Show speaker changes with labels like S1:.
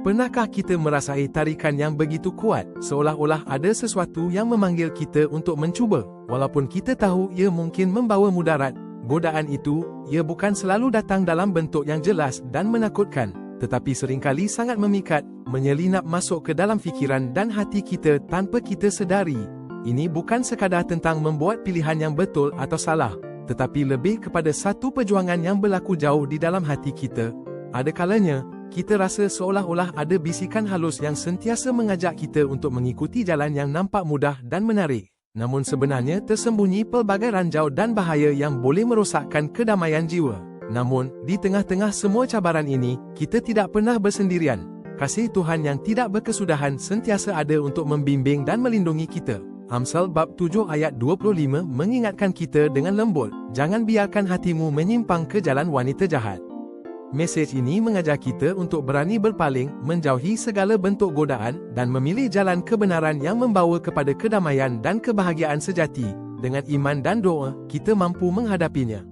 S1: Pernahkah kita merasai tarikan yang begitu kuat, seolah-olah ada sesuatu yang memanggil kita untuk mencuba? Walaupun kita tahu ia mungkin membawa mudarat, godaan itu, ia bukan selalu datang dalam bentuk yang jelas dan menakutkan, tetapi seringkali sangat memikat, menyelinap masuk ke dalam fikiran dan hati kita tanpa kita sedari. Ini bukan sekadar tentang membuat pilihan yang betul atau salah, tetapi lebih kepada satu perjuangan yang berlaku jauh di dalam hati kita. Ada kalanya, kita rasa seolah-olah ada bisikan halus yang sentiasa mengajak kita untuk mengikuti jalan yang nampak mudah dan menarik. Namun sebenarnya tersembunyi pelbagai ranjau dan bahaya yang boleh merosakkan kedamaian jiwa. Namun, di tengah-tengah semua cabaran ini, kita tidak pernah bersendirian. Kasih Tuhan yang tidak berkesudahan sentiasa ada untuk membimbing dan melindungi kita. Amsal bab 7 ayat 25 mengingatkan kita dengan lembut, jangan biarkan hatimu menyimpang ke jalan wanita jahat. Mesej ini mengajar kita untuk berani berpaling, menjauhi segala bentuk godaan, dan memilih jalan kebenaran yang membawa kepada kedamaian dan kebahagiaan sejati. Dengan iman dan doa, kita mampu menghadapinya.